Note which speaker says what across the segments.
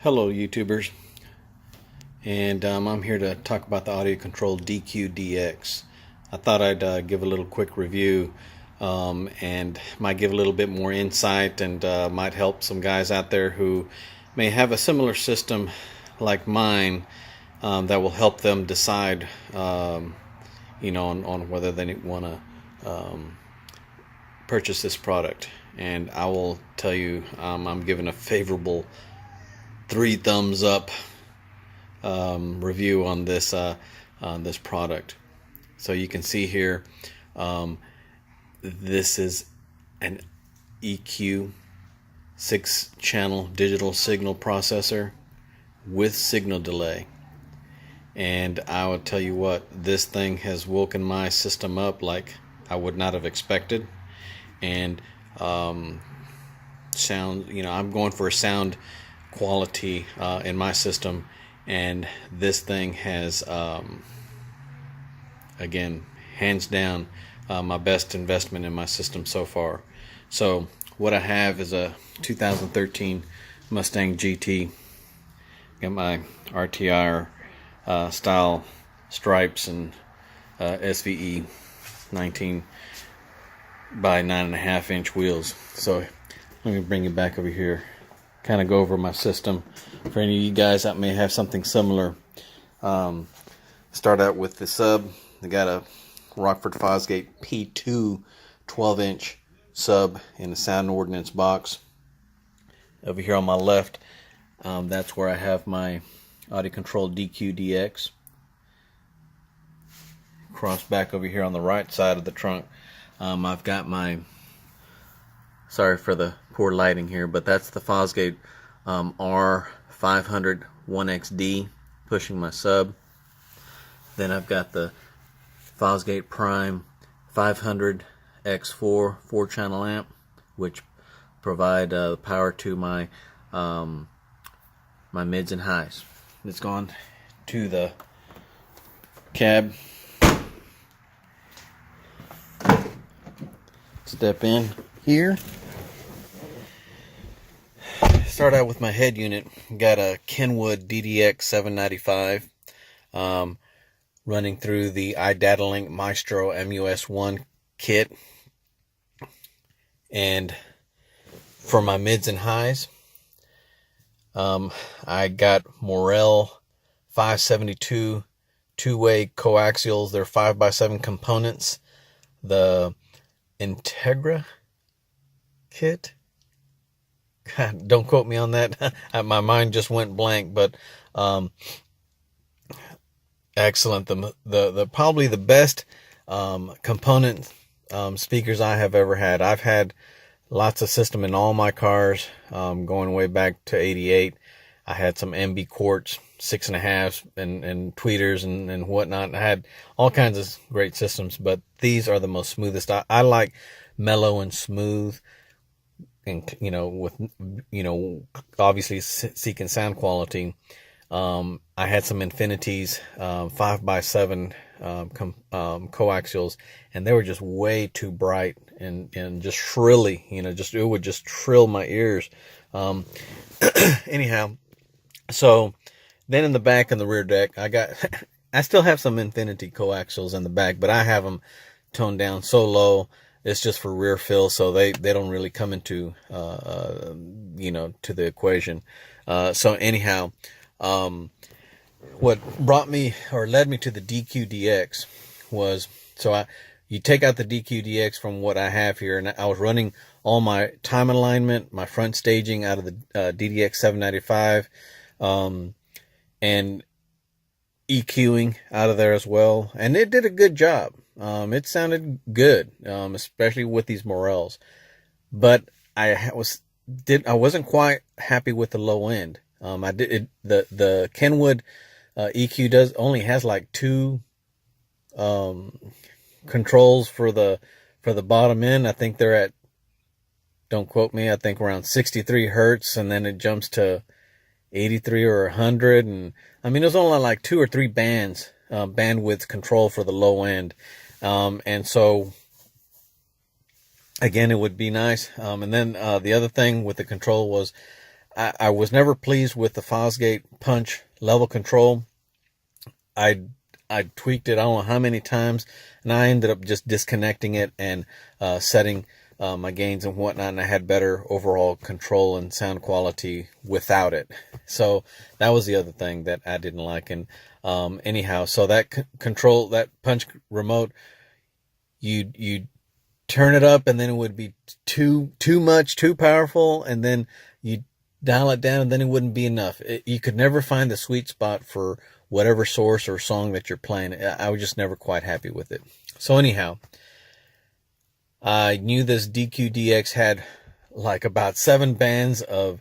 Speaker 1: Hello YouTubers, and I'm here to talk about the AudioControl DQDX. I thought I'd give a little quick review and might give a little bit more insight and might help some guys out there who may have a similar system like mine that will help them decide on whether they want to purchase this product. And I will tell you, I'm giving a favorable 3 thumbs up review on this product. So you can see here, this is an EQ 6-channel digital signal processor with signal delay, and I would tell you what, this thing has woken my system up like I would not have expected. And sound, I'm going for a sound quality in my system, and this thing has again, hands down, my best investment in my system so far. So what I have is a 2013 Mustang GT. Got my RTR style stripes and SVE 19 by 9.5 inch wheels. So let me bring you back over here, kind of go over my system for any of you guys that may have something similar. Start out with the sub. They got a Rockford Fosgate P2 12-inch sub in the sound ordnance box. Over here on my left, that's where I have my AudioControl DQDX. Cross back over here on the right side of the trunk, I've got my, sorry for the poor lighting here, but that's the Fosgate R500 1XD pushing my sub. Then I've got the Fosgate Prime 500 X4 4-channel amp, which provide power to my my mids and highs. It's gone to the cab. Step in here. Start out with my head unit. Got a Kenwood DDX 795 running through the iDataLink Maestro MUS1 kit. And for my mids and highs, I got Morel 572 two-way coaxials. They're 5x7 components. The Integra kit. God, don't quote me on that. My mind just went blank, but excellent. The probably the best component speakers I have ever had. I've had lots of system in all my cars, going way back to '88. I had some MB Quartz 6.5s and tweeters and whatnot. I had all kinds of great systems, but these are the most smoothest. I like mellow and smooth, and with obviously seeking sound quality. I had some Infinities 5x7 coaxials, and they were just way too bright and just shrilly, it would just shrill my ears. Anyhow, so then in the back and the rear deck, I still have some Infinity coaxials in the back, but I have them toned down so low. It's just for rear fill, so they don't really come into to the equation. So anyhow, what brought me or led me to the DQDX was, you take out the DQDX from what I have here, and I was running all my time alignment, my front staging out of the DDX 795, and EQing out of there as well, and it did a good job. It sounded good, especially with these Morels, but I wasn't quite happy with the low end. The Kenwood EQ only has like 2 controls for the bottom end. I think they're at, don't quote me, I think around 63 hertz, and then it jumps to 83 or 100, and I mean there's only like 2 or 3 bands bandwidth control for the low end, and so again, it would be nice. And then the other thing with the control was I was never pleased with the Fosgate punch level control. I tweaked it I don't know how many times, and I ended up just disconnecting it and setting my gains and whatnot, and I had better overall control and sound quality without it. So that was the other thing that I didn't like. And anyhow, so that control, that punch remote, you turn it up, and then it would be too much, too powerful, and then you dial it down, and then it wouldn't be enough. You could never find the sweet spot for whatever source or song that you're playing. I was just never quite happy with it. So anyhow, I knew this DQDX had like about 7 bands of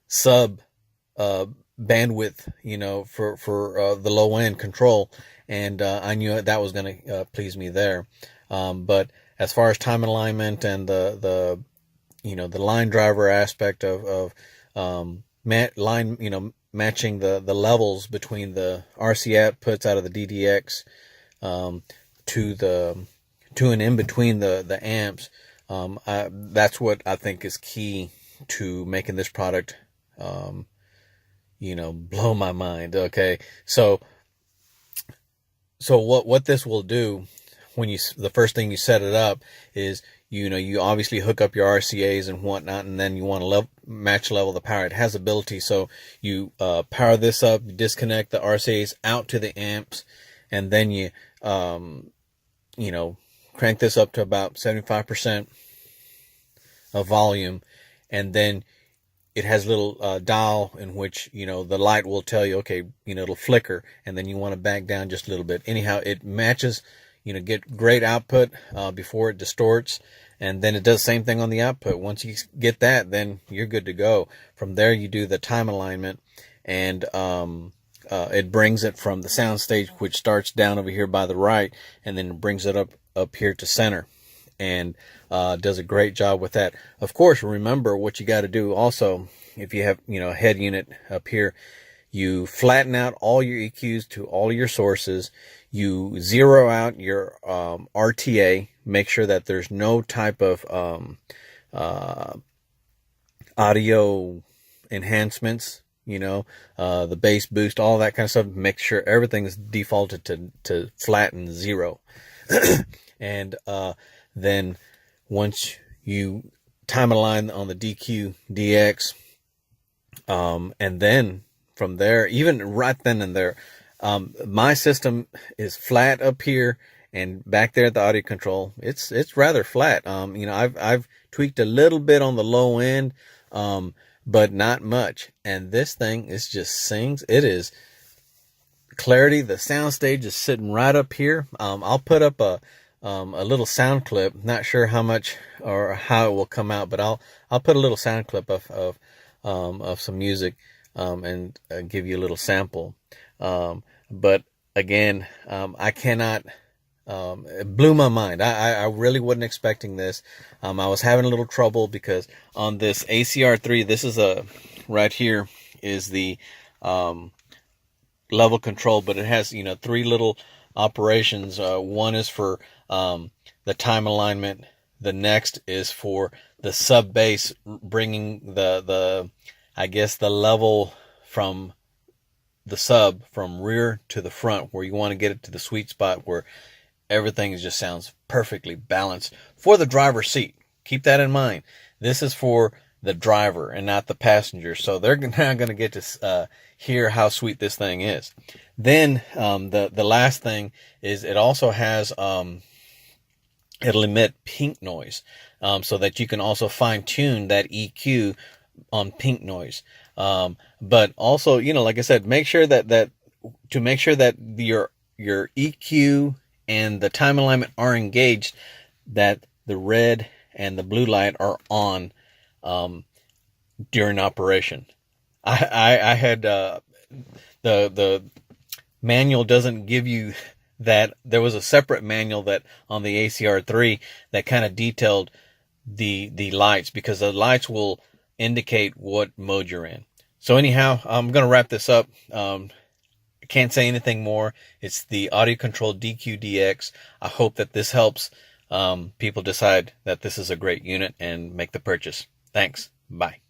Speaker 1: sub bandwidth, for the low end control, and I knew that was going to please me there. But as far as time alignment and the line driver aspect of matching the levels between the RC outputs out of the DDX to and in between the amps, that's what I think is key to making this product blow my mind. Okay, so what this will do when the first thing you set it up is you obviously hook up your RCAs and whatnot, and then you want to match level the power. It has ability, so you power this up, you disconnect the RCAs out to the amps, and then you crank this up to about 75% of volume, and then it has a little dial in which the light will tell you, okay, it'll flicker, and then you want to back down just a little bit. Anyhow, it matches, get great output before it distorts, and then it does the same thing on the output. Once you get that, then you're good to go. From there, you do the time alignment, and it brings it from the sound stage, which starts down over here by the right, and then it brings it up here to center, and does a great job with that. Of course, remember what you got to do also. If you have a head unit up here, you flatten out all your EQs to all your sources. You zero out your RTA. Make sure that there's no type of audio enhancements, the bass boost, all that kind of stuff. Make sure everything is defaulted to flat and 0. And then once you time align on the DQDX, and then from there, even right then and there, my system is flat up here, and back there at the audio control, it's rather flat. I've tweaked a little bit on the low end, but not much. And this thing is just sings. It is clarity. The sound stage is sitting right up here. I'll put up a little sound clip. Not sure how much or how it will come out, but I'll put a little sound clip of some music, and give you a little sample. But again, I cannot. It blew my mind. I really wasn't expecting this. I was having a little trouble because on this ACR3, this is right here is the level control, but it has 3 little operations. One is for the time alignment. The next is for the sub bass, bringing the level from the sub from rear to the front, where you want to get it to the sweet spot where everything just sounds perfectly balanced for the driver's seat. Keep that in mind. This is for the driver and not the passenger, so they're not going to get to hear how sweet this thing is. Then the last thing is it also has it'll emit pink noise, so that you can also fine tune that EQ on pink noise. But also, like I said, make sure that your EQ and the time alignment are engaged, that the red and the blue light are on during operation. I had the manual doesn't give you that. There was a separate manual that on the ACR3 that kind of detailed the lights, because the lights will indicate what mode you're in. So anyhow, I'm going to wrap this up. I can't say anything more. It's the AudioControl DQDX. I hope that this helps people decide that this is a great unit and make the purchase. Thanks. Bye.